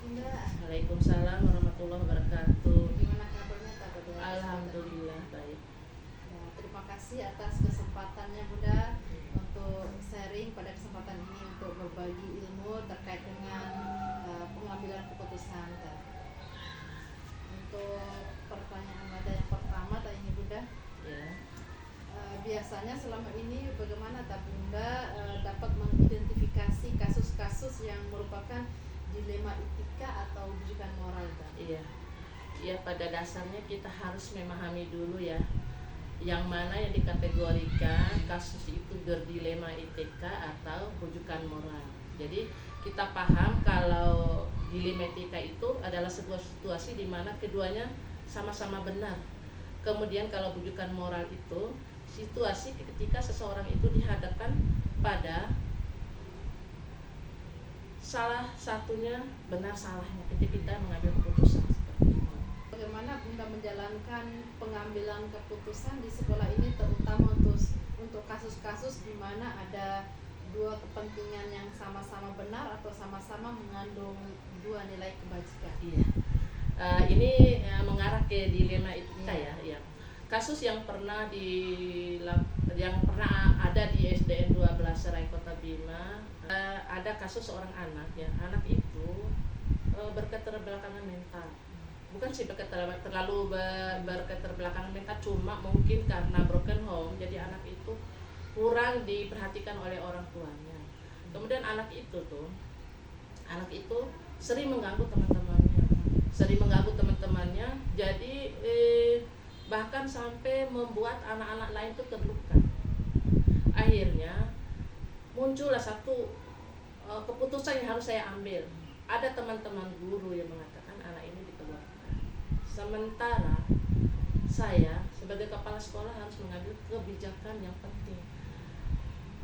Bunda. Waalaikumsalam warahmatullahi wabarakatuh. Gimana kabarnya Kak Bunda? Alhamdulillah baik. Ya, terima kasih atas kesempatannya Bunda untuk sharing pada kesempatan ini untuk berbagi ilmu terkait dengan pengambilan keputusan Kak. Untuk pertanyaan Bunda yang pertama tadi ini Bunda. Ya. Biasanya selama ini bagaimana tak Bunda dapat mengidentifikasi kasus-kasus yang merupakan dilema etika atau rujukan moral tak? Iya. Ya, pada dasarnya kita harus memahami dulu ya, yang mana yang dikategorikan kasus itu berdilema etika atau rujukan moral. Jadi kita paham kalau dilema etika itu adalah sebuah situasi di mana keduanya sama-sama benar. Kemudian kalau rujukan moral itu situasi ketika seseorang itu dihadapkan pada salah satunya benar salahnya ketika kita mengambil keputusan seperti itu. Bagaimana Bunda menjalankan pengambilan keputusan di sekolah ini, terutama untuk kasus-kasus di mana ada dua kepentingan yang sama-sama benar atau sama-sama mengandung dua nilai kebajikan? Iya. Ini mengarah ke dilema etika ya. Kasus yang pernah ada di SDN 12 Serai Kota Bima, ada kasus seorang anak ya. Anak itu berketerbelakangan mental. Bukan sih terlalu berketerbelakangan mental, cuma mungkin karena broken home, jadi anak itu kurang diperhatikan oleh orang tuanya. Kemudian anak itu sering mengganggu teman-temannya, jadi bahkan sampai membuat anak-anak lain itu terluka. Akhirnya muncullah satu keputusan yang harus saya ambil. Ada teman-teman guru yang mengatakan anak ini dikeluarkan. Sementara saya sebagai kepala sekolah harus mengambil kebijakan yang penting.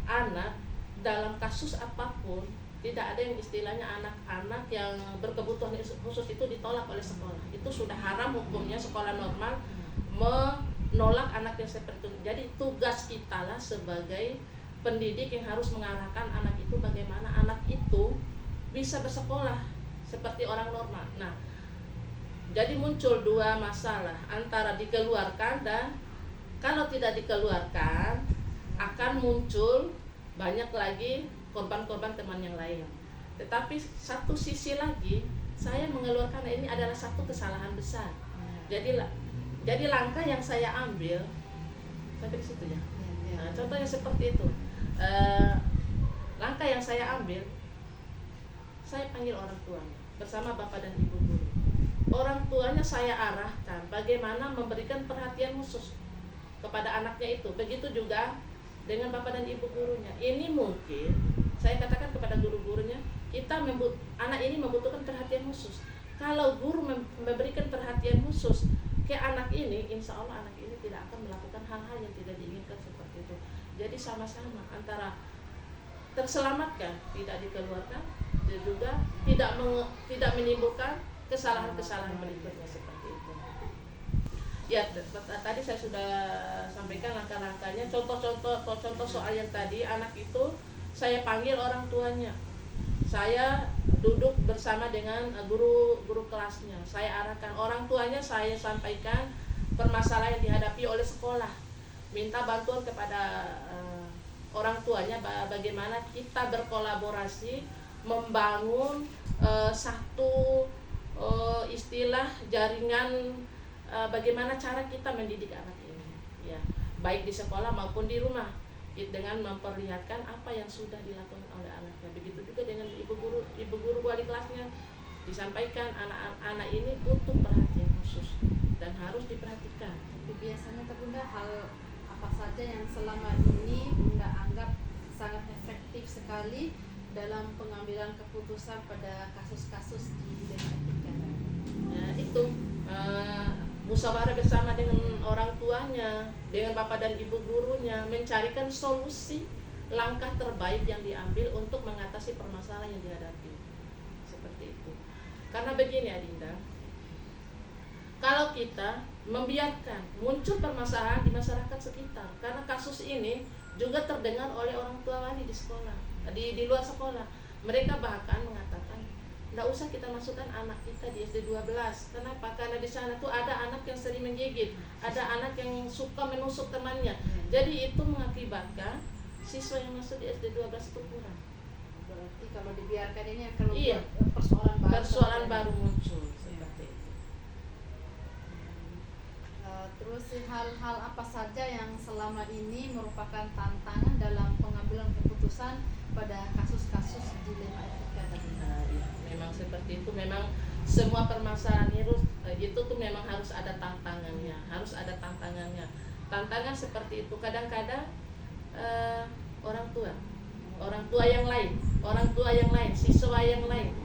Anak dalam kasus apapun, tidak ada yang istilahnya anak-anak yang berkebutuhan khusus itu ditolak oleh sekolah. Itu sudah haram hukumnya, sekolah normal menolak anak yang seperti itu. Jadi tugas kita lah sebagai pendidik yang harus mengarahkan anak itu bagaimana anak itu bisa bersekolah seperti orang normal. Nah, jadi muncul dua masalah antara dikeluarkan dan kalau tidak dikeluarkan akan muncul banyak lagi korban-korban teman yang lain. Tetapi satu sisi lagi saya mengeluarkan ini adalah satu kesalahan besar. Jadi langkah yang saya ambil sampai di situ ya. Nah, contohnya seperti itu. Langkah yang saya ambil, saya panggil orang tuanya bersama bapak dan ibu guru. Orang tuanya saya arahkan bagaimana memberikan perhatian khusus kepada anaknya itu. Begitu juga dengan bapak dan ibu gurunya. Ini mungkin saya katakan kepada guru-gurunya, anak ini membutuhkan perhatian khusus. Kalau guru memberikan perhatian khusus ke anak ini, insya Allah anak ini tidak akan melakukan hal-hal yang tidak diinginkan seperti itu. Jadi sama-sama antara terselamatkan, tidak dikeluarkan, dan juga tidak menimbulkan kesalahan-kesalahan berikutnya seperti itu. Ya, tadi saya sudah sampaikan langkah-langkahnya. Contoh soal yang tadi, anak itu saya panggil orang tuanya. Saya duduk bersama dengan guru kelasnya. Saya arahkan orang tuanya, saya sampaikan permasalahan yang dihadapi oleh sekolah. Minta bantuan kepada orang tuanya bagaimana kita berkolaborasi membangun satu istilah jaringan bagaimana cara kita mendidik anak ini ya, baik di sekolah maupun di rumah, dengan memperlihatkan apa yang sudah dilakukan oleh anaknya. Begitu juga dengan ibu guru wali kelasnya, disampaikan anak-anak ini butuh perhatian khusus dan harus diperhatikan. Tapi biasanya Bunda, hal apa saja yang selama ini Bunda anggap sangat efektif sekali dalam pengambilan keputusan pada kasus-kasus di dilema etika? Ya, itu musyawarah bersama dengan orang tuanya, dengan bapak dan ibu gurunya, mencarikan solusi langkah terbaik yang diambil untuk mengatasi permasalahan yang dihadapi. Seperti itu. Karena begini Adinda, kalau kita membiarkan muncul permasalahan di masyarakat sekitar, karena kasus ini juga terdengar oleh orang tua wali di sekolah, di luar sekolah. Mereka bahkan mengatakan, tidak nggak usah kita masukkan anak kita di SD 12. Kenapa? Karena di sana tuh ada anak yang sering menggigit, ada anak yang suka menusuk temannya. Jadi itu mengakibatkan siswa yang masuk di SD 12 itu kurang. Berarti kalau dibiarkan ini akan Iya. membuat persoalan Baru muncul seperti itu. Terus hal-hal apa saja yang selama ini merupakan tantangan dalam pengambilan keputusan pada kasus-kasus dilema etika tadi? Iya, memang seperti itu. Memang semua permasalahan itu tuh memang harus ada tantangannya, Tantangan seperti itu kadang-kadang orang tua yang lain, siswa yang lain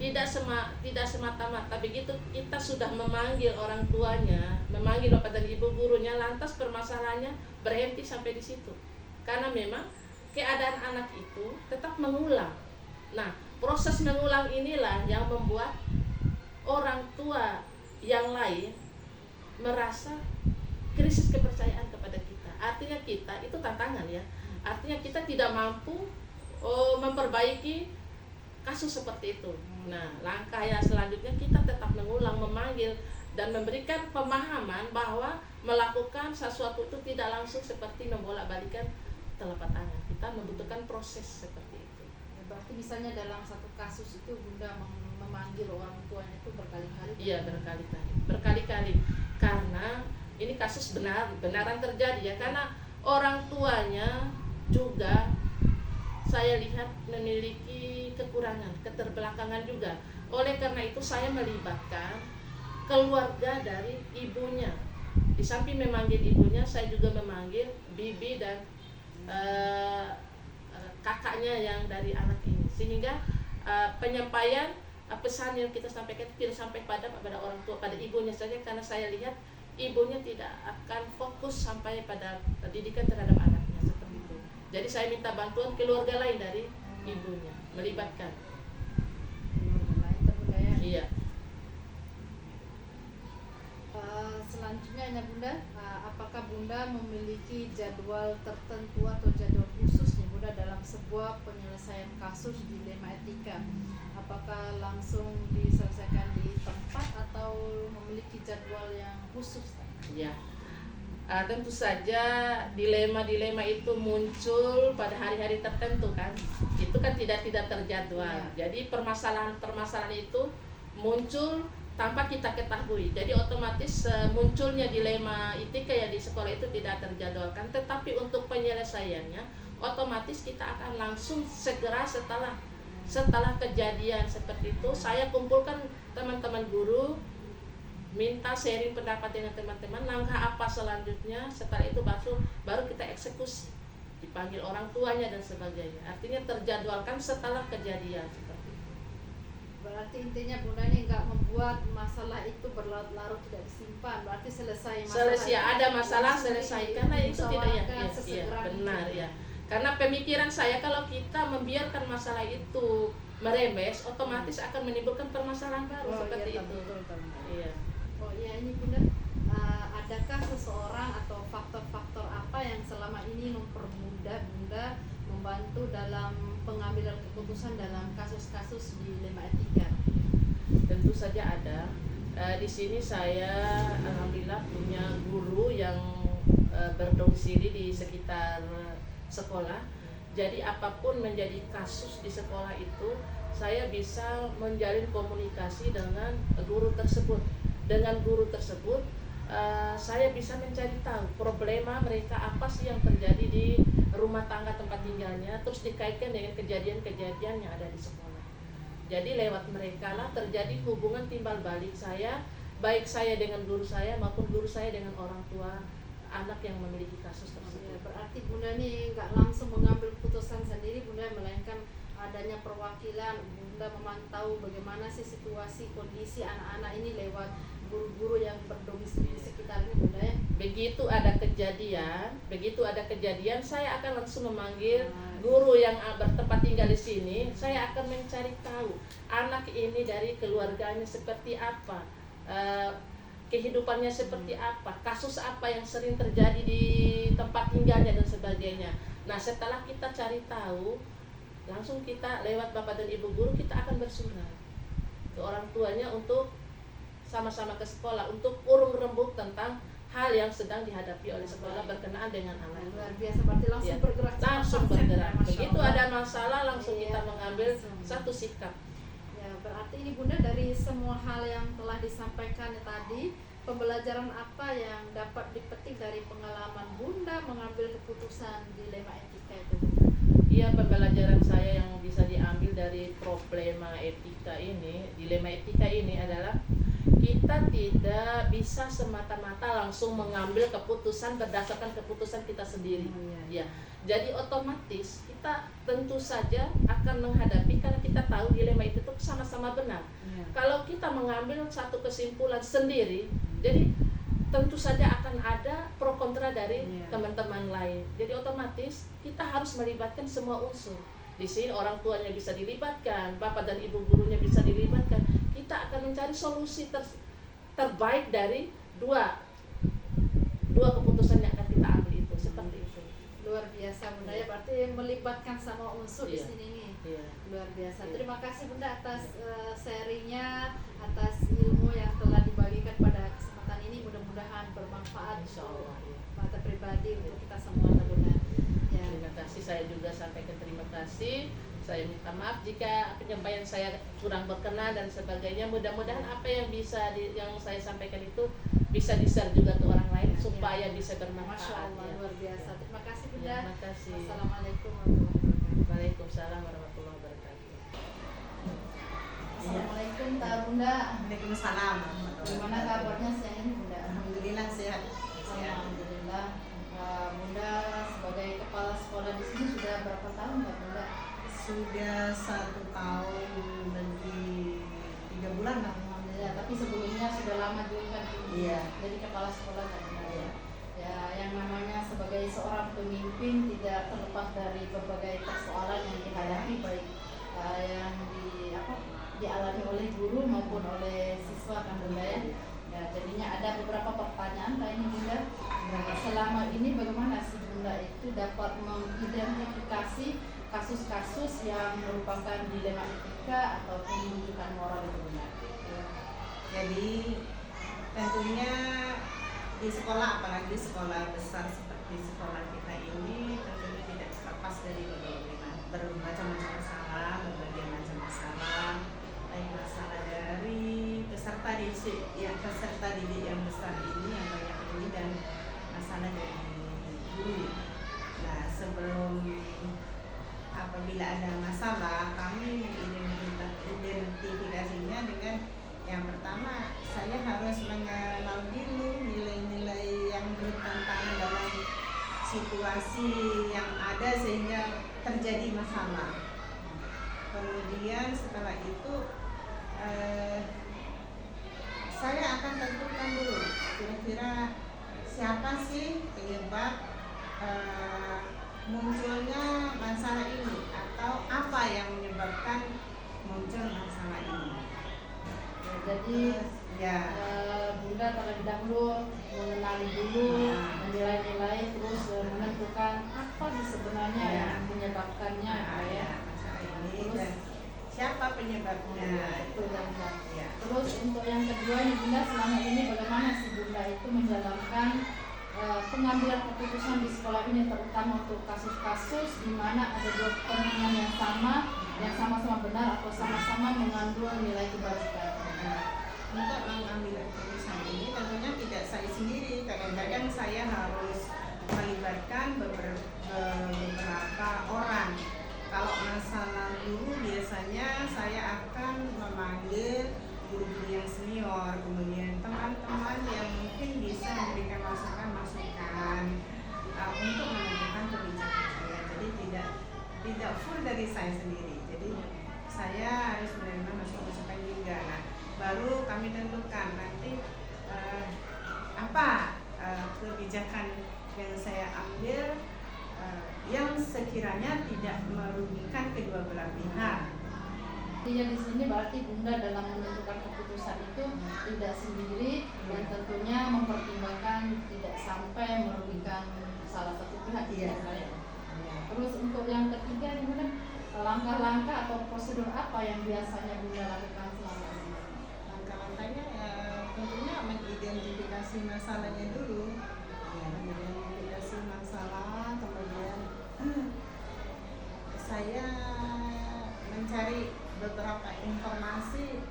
tidak semata-mata begitu kita sudah memanggil orang tuanya, memanggil bapak dan ibu gurunya, lantas permasalahannya berhenti sampai di situ. Karena memang keadaan anak itu tetap mengulang. Nah, proses mengulang inilah yang membuat orang tua yang lain merasa krisis kepercayaan kepada kita. Artinya kita itu tantangan ya. Artinya kita tidak mampu memperbaiki kasus seperti itu. Nah, langkah yang selanjutnya kita tetap mengulang, memanggil dan memberikan pemahaman bahwa melakukan sesuatu itu tidak langsung seperti membolak-balikan telapak tangan. Kita membutuhkan proses seperti itu. Berarti misalnya dalam satu kasus itu Bunda memanggil orang tuanya itu berkali-kali? Iya, berkali-kali. Karena ini kasus benaran terjadi ya, karena orang tuanya juga saya lihat memiliki kekurangan, keterbelakangan juga. Oleh karena itu saya melibatkan keluarga dari ibunya. Di samping memanggil ibunya, saya juga memanggil bibi dan kakaknya yang dari anak ini. Sehingga penyampaian pesan yang kita sampaikan tidak sampai pada orang tua, pada ibunya saja, karena saya lihat ibunya tidak akan fokus sampai pada pendidikan terhadap anaknya seperti itu. Jadi saya minta bantuan keluarga lain dari ibunya, melibatkan. Keluarga lain terbudaya. Iya. Selanjutnya ya Bunda, apakah Bunda memiliki jadwal tertentu atau jadwal khusus nih Bunda dalam sebuah penyelesaian kasus dilema etika? Apakah langsung diselesaikan di tempat atau memiliki jadwal yang khusus? Ya, tentu saja dilema-dilema itu muncul pada hari-hari tertentu kan. Itu kan tidak terjadwal. Ya. Jadi permasalahan itu muncul tanpa kita ketahui. Jadi otomatis munculnya dilema etika ya di sekolah itu tidak terjadwalkan. Tetapi untuk penyelesaiannya otomatis kita akan langsung segera setelah kejadian seperti itu, saya kumpulkan teman-teman guru, minta sharing pendapat dengan teman-teman, langkah apa selanjutnya. Setelah itu baru kita eksekusi, dipanggil orang tuanya dan sebagainya. Artinya terjadwalkan setelah kejadian seperti itu. Berarti intinya Bunda ini nggak membuat masalah itu berlarut-larut, tidak disimpan. Berarti selesai ada masalah selesai, karena itu tidak ya, benar ya. Karena pemikiran saya kalau kita membiarkan masalah itu merembes, otomatis akan menimbulkan permasalahan baru seperti itu. Betul. Iya. Oh iya, ini Bunda, adakah seseorang atau faktor-faktor apa yang selama ini mempermudah Bunda membantu dalam pengambilan keputusan dalam kasus-kasus dilema etika? Tentu saja ada. Di sini saya alhamdulillah punya guru yang berdomisili di sekitar sekolah. Jadi apapun menjadi kasus di sekolah itu, saya bisa menjalin komunikasi dengan guru tersebut. Dengan guru tersebut saya bisa mencari tahu problema mereka apa sih yang terjadi di rumah tangga tempat tinggalnya, terus dikaitkan dengan kejadian-kejadian yang ada di sekolah. Jadi lewat mereka lah terjadi hubungan timbal balik saya, baik saya dengan guru saya maupun guru saya dengan orang tua anak yang memiliki kasus tersebut. Ya, berarti Bunda nih nggak langsung mengambil keputusan sendiri Bunda, melainkan adanya perwakilan. Bunda memantau bagaimana sih situasi kondisi anak-anak ini lewat guru-guru yang berdomisili di sekitarnya Bunda ya. Begitu ada kejadian, saya akan langsung memanggil guru yang bertempat tinggal di sini. Saya akan mencari tahu anak ini dari keluarganya seperti apa, kehidupannya seperti apa, kasus apa yang sering terjadi di tempat tinggalnya dan sebagainya. Nah, setelah kita cari tahu, langsung kita lewat bapak dan ibu guru kita akan bersurat. orang tuanya untuk sama-sama ke sekolah untuk urung rembuk tentang hal yang sedang dihadapi oleh sekolah berkenaan dengan anak. Luar biasa, berarti langsung Ya, bergerak cepat, langsung konsepnya, bergerak. Masya Begitu Allah. ada masalah langsung Iya, kita mengambil langsung. satu sikap. Ya, berarti ini Bunda dari semua hal yang telah disampaikan tadi, pembelajaran apa yang dapat dipetik dari pengalaman Bunda mengambil keputusan dilema etika itu, Bunda? Iya, pembelajaran saya yang bisa diambil dari problema etika ini, dilema etika ini adalah kita tidak bisa semata-mata langsung mengambil keputusan berdasarkan keputusan kita sendiri. Ya, jadi otomatis kita tentu saja akan menghadapi karena kita tahu dilema itu tuh sama-sama benar. Ya. Kalau kita mengambil satu kesimpulan sendiri, jadi tentu saja akan ada pro kontra dari Iya. teman-teman lain. Jadi otomatis kita harus melibatkan semua unsur. Di sini orang tuanya bisa dilibatkan, bapak dan ibu gurunya bisa dilibatkan. Kita akan mencari solusi terbaik dari dua keputusan yang akan kita ambil itu, seperti itu. Luar biasa Bunda ya, berarti melibatkan sama unsur di Iya. sini nih. Iya. Luar biasa. Iya. Terima kasih Bunda atas sharingnya, atas ilmu yang telah dibagikan pada kesempatan ini. Mudah-mudahan bermanfaat Insya untuk Allah. Ya. mata pribadi untuk kita semua, Bunda. Ya. Terima kasih, saya juga sampaikan terima kasih. Saya minta maaf jika penyampaian saya kurang berkenan dan sebagainya. Mudah-mudahan apa yang yang saya sampaikan itu bisa di-share juga ke orang lain supaya bisa Masya bermanfaat. Allah, Ya. luar biasa. Terima kasih Bunda. Ya, terima kasih. Assalamualaikum warahmatullahi wabarakatuh. Waalaikumsalam warahmatullahi wabarakatuh. Assalamualaikum Kak Bunda. Waalaikumsalam. Gimana kabarnya siang ini Bunda? Alhamdulillah sehat. Alhamdulillah. Bunda sebagai kepala sekolah di sini sudah berapa tahun Kak Bunda? Sudah 1 tahun lebih 3 bulan lah. Alhamdulillah. Tapi sebelumnya sudah lama juga kan Iya. jadi kepala sekolah Kak Bunda ya. Ya, yang namanya sebagai seorang pemimpin tidak terlepas dari berbagai persoalan yang dihadapi, baik yang dialami oleh guru maupun oleh siswa kan Bunda ya. Ya, jadinya ada beberapa pertanyaan Kak ini Bunda. Nah, selama ini bagaimana sih Bunda itu dapat mengidentifikasi kasus-kasus yang merupakan dilema etika ataupun menunjukkan moral itu Bunda? Jadi tentunya di sekolah, apalagi sekolah besar seperti sekolah kita ini, tentunya tidak terlepas dari bermacam-macam masalah, berbagai macam masalah, baik masalah dari peserta didik yang besar ini, yang banyak ini, dan masalah dari guru. Nah, sebelum apabila ada masalah, kami mengidentifikasinya dengan yang pertama, saya harus mengenal dulu nilai-nilai yang bertentangan dalam situasi yang ada sehingga terjadi masalah. Kemudian setelah itu saya akan tentukan dulu kira-kira siapa sih penyebab munculnya masalah ini, atau apa yang menyebabkan muncul masalah ini. Jadi Ya, Bunda terlebih dahulu mengenali dulu nilai-nilai, terus menentukan apa sih sebenarnya Ya. yang menyebabkannya ya. masalah ini Terus dan siapa penyebabnya. itu yang Bunda. Ya. Terus untuk yang kedua nih Bunda, selama ini bagaimana sih Bunda itu menjalankan pengambilan keputusan di sekolah ini, terutama untuk kasus-kasus di mana ada dua kepentingan yang sama-sama benar atau sama-sama mengandung nilai kebaikan. Untuk mengambil keputusan ini tentunya tidak saya sendiri. Kadang-kadang saya harus melibatkan beberapa orang. Kalau masalah guru, biasanya saya akan memanggil guru-guru yang senior, kemudian teman-teman yang mungkin bisa memberikan masukan-masukan untuk menentukan kebijakan saya. Jadi tidak full dari saya sendiri. Jadi saya harus menerima masukan-masukan juga. Nah, baru kami tentukan nanti apa kebijakan yang saya ambil yang sekiranya tidak merugikan kedua belah pihak. Artinya di sini berarti Bunda dalam menentukan keputusan itu tidak sendiri dan tentunya mempertimbangkan tidak sampai merugikan salah satu pihak. Iya. Terus untuk yang ketiga ini Bunda, langkah-langkah atau prosedur apa yang biasanya Bunda lakukan selama ini? identifikasi masalahnya dulu. Identifikasi masalah, kemudian saya mencari beberapa informasi.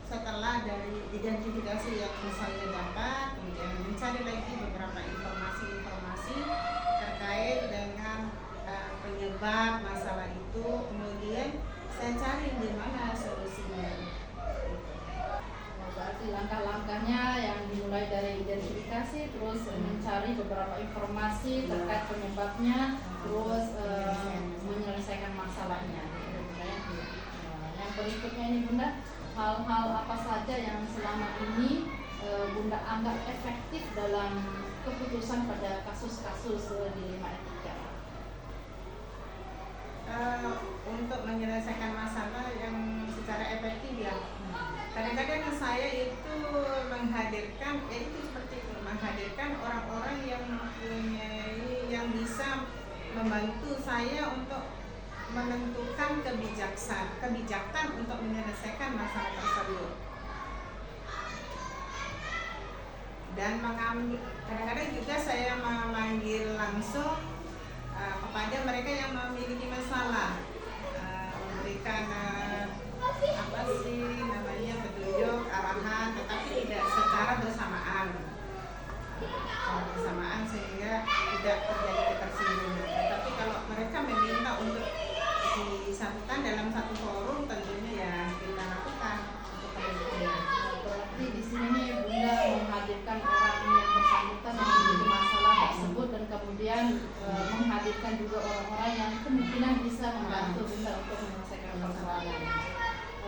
Setelah dari identifikasi yang saya dapat, kemudian mencari lagi beberapa informasi terkait dengan penyebab masalah itu, kemudian saya cari di mana solusinya. Berarti langkah-langkahnya yang dimulai dari identifikasi, terus mencari beberapa informasi terkait penyebabnya, terus menyelesaikan masalahnya. Yang berikutnya ini Bunda, hal-hal apa saja yang selama ini Bunda anggap efektif dalam keputusan pada kasus-kasus dilema etika? Untuk menyelesaikan masalah yang secara efektif ya, kadang-kadang saya itu menghadirkan, yaitu seperti itu, menghadirkan orang-orang yang mempunyai, yang bisa membantu saya untuk menentukan kebijakan untuk menyelesaikan masalah tersebut. Dan kadang-kadang juga saya memanggil langsung kepada mereka yang memiliki masalah, memberikan petunjuk, arahan, tetapi tidak secara bersamaan. Sehingga tidak terjadi ketersinggungan. Tetapi kalau mereka meminta untuk disatukan dalam satu forum, tentunya ya kita lakukan untuk kemudian. Berarti di sini Bunda menghadirkan orang yang bersangkutan yang memiliki masalah tersebut, dan kemudian menghadirkan juga orang-orang yang kemungkinan bisa membantu Bunda untuk menyelesaikan persoalan.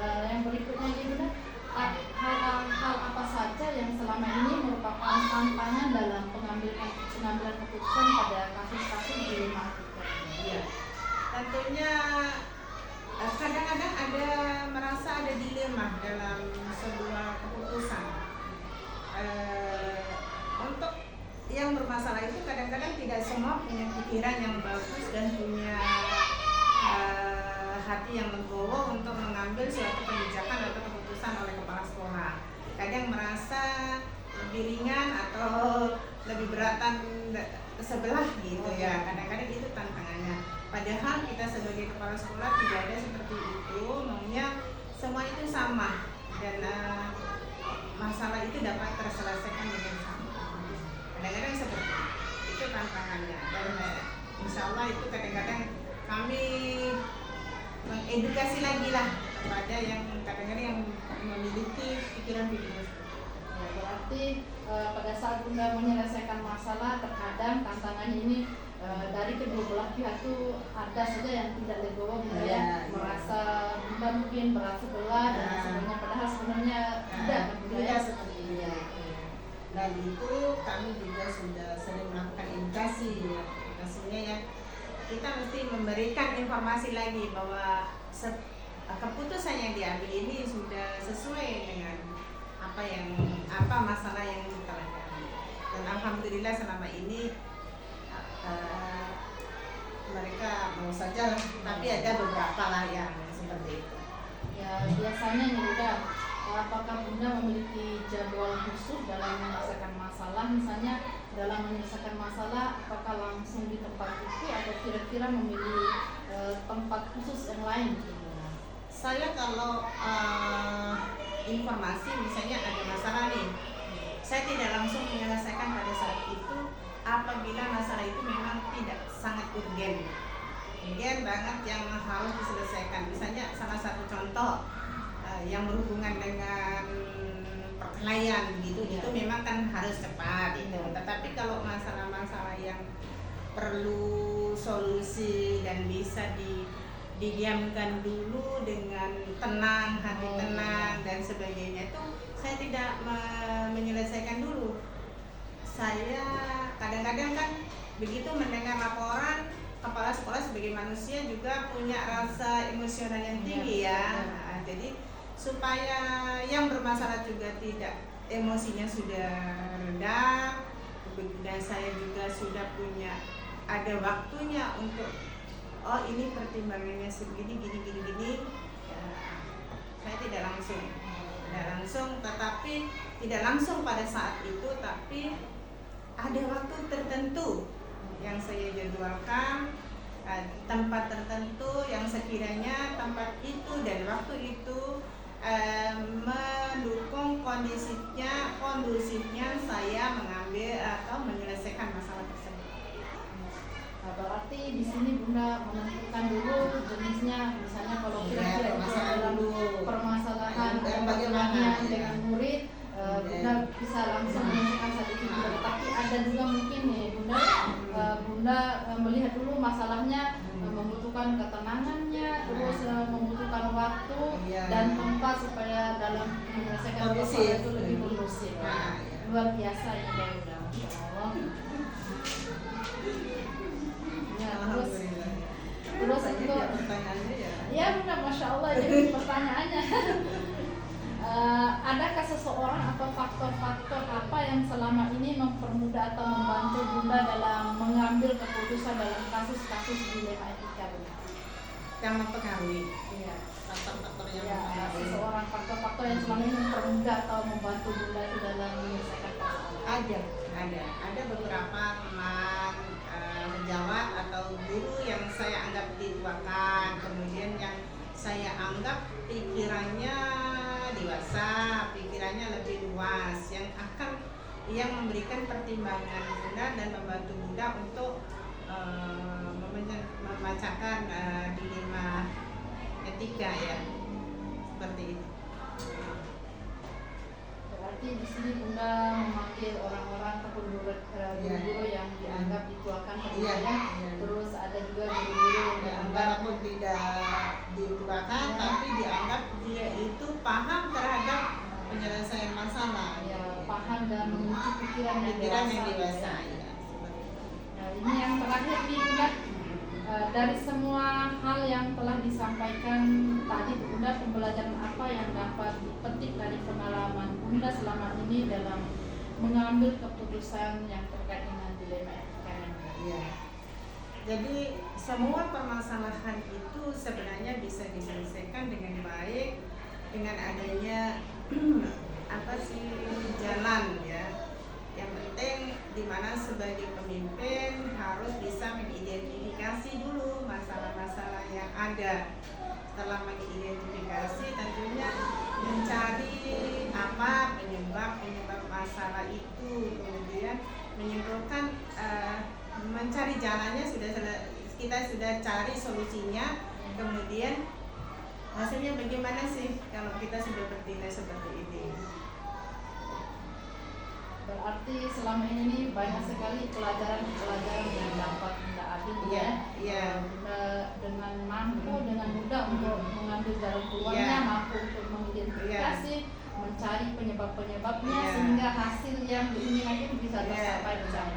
Yang berikutnya ini Bunda, hal apa saja yang selama ini merupakan tantangan dalam pengambilan keputusan pada kasus-kasus dilema etika? Iya. Tentunya kadang-kadang merasa ada dilema dalam sebuah keputusan. Untuk yang bermasalah itu kadang-kadang tidak semua punya pikiran yang bagus dan punya hati yang legowo untuk mengambil suatu kebijakan atau keputusan oleh kepala sekolah. Kadang merasa lebih ringan atau lebih beratan sebelah gitu ya. Kadang-kadang itu tantangannya. Padahal kita sebagai kepala sekolah tidak ada seperti itu, maunya semua itu sama dan masalah itu dapat terselesaikan dengan sama. Kadang-kadang seperti itu tantangannya, dan insya Allah itu kadang-kadang kami mengedukasi lagi lah kepada yang kadang-kadang yang memiliki pikiran-pikiran. Berarti pada saat Bunda menyelesaikan masalah, terkadang tantangannya ini dari kedua belah pihak itu ada saja yang tidak legowo, Bunda ya, merasa Bunda mungkin berat sebelah dan sebenarnya, padahal sebenarnya tidak, Bunda ya, seperti itu. Dan itu kami juga sudah sering melakukan edukasinya ya. Kita mesti memberikan informasi lagi bahwa keputusan yang diambil ini sudah sesuai dengan apa masalah yang kita hadapi. Dan alhamdulillah selama ini mereka mau saja, tapi ada beberapa lah yang seperti itu. Ya biasanya nih Bunda, apakah Bunda memiliki jadwal khusus dalam menyelesaikan masalah? Misalnya dalam menyelesaikan masalah, apakah langsung di tempat itu atau kira-kira memilih tempat khusus yang lain? Saya kalau informasi misalnya ada masalah nih, saya tidak langsung menyelesaikan pada saat itu apabila masalah itu memang tidak sangat urgen banget yang harus diselesaikan. Misalnya salah satu contoh yang berhubungan dengan perkelahian gitu, itu memang kan harus cepat itu. Tetapi kalau masalah-masalah yang perlu solusi dan bisa didiamkan dulu dengan tenang, hati tenang dan sebagainya, itu saya tidak menyelesaikan dulu. Saya kadang-kadang kan begitu mendengar laporan, kepala sekolah sebagai manusia juga punya rasa emosional yang tinggi ya. Nah, jadi supaya yang bermasalah juga tidak, emosinya sudah rendah, dan saya juga sudah punya ada waktunya untuk ini pertimbangannya segini gini ya, saya tidak langsung langsung, tetapi tidak langsung pada saat itu, tapi ada waktu tertentu yang saya jadwalkan, tempat tertentu yang sekiranya tempat itu dan waktu itu mendukung kondusifnya saya mengambil atau menyelesaikan masalah tersebut. Nah, berarti di sini Bunda menentukan dulu jenisnya, misalnya kalau kira-kira itu dalam permasalahan dan bagaimana pertanian dengan murid, Bunda bisa langsung menyelesaikan satu video. Tapi ada juga mungkin nih Bunda melihat dulu masalahnya, membutuhkan ketenangannya, terus membutuhkan waktu dan tempat supaya dalam menyelesaikan masalah itu lebih kondusif. Luar biasa ya Bunda. Terus itu pertanyaannya ya Bunda, Masya Allah, jadi pertanyaannya adakah seseorang atau faktor-faktor apa yang selama ini mempermudah atau membantu Bunda dalam mengambil keputusan dalam kasus-kasus dilema etika Bunda? yang mempengaruhi Iya. faktor-faktor yang Ya, mempengaruhi. seseorang faktor-faktor yang selama ini mempermudah atau membantu Bunda itu dalam menyelesaikan masalah. Ada beberapa teman sejawat atau guru yang saya anggap dituakan, kemudian yang saya anggap pikirannya dewasa, pikirannya lebih luas, yang memberikan pertimbangan Bunda dan membantu Bunda untuk membacakan dilema etika ya, seperti itu. Berarti di sini Bunda memanggil orang-orang ataupun guru-guru yang dianggap dituakan Iya. terus ada juga guru-guru yang dianggap Walaupun tidak dituakan, tapi dianggap dia itu paham terhadap penyelesaian masalah. ya, paham dan memiliki pikiran yang Pikiran dewasa. yang dewasa Ya. ya. Seperti itu. Nah, ini yang terakhir nih Bunda, dari semua hal yang telah disampaikan tadi Bunda, pembelajaran apa yang dapat dipetik dari pengalaman Bunda selama ini dalam mengambil keputusan yang terkait dengan dilema etika ini? Iya. Jadi semua permasalahan itu sebenarnya bisa diselesaikan dengan baik dengan adanya jalan ya. Yang penting dimana sebagai pemimpin harus bisa mengidentifikasi dulu masalah-masalah yang ada. Setelah mengidentifikasi tentunya mencari apa penyebab masalah itu, kemudian menyimpulkan mencari jalannya, kita sudah cari solusinya, kemudian hasilnya bagaimana sih kalau kita sudah bertindak seperti ini. Berarti selama ini banyak sekali pelajaran yang dapat Bunda ambil ya. Iya. Bunda dengan mudah untuk mengambil jalan keluarnya, mampu untuk mengidentifikasi, mencari penyebab-penyebabnya Iya. sehingga hasil yang diinginkan itu bisa tercapai bersama.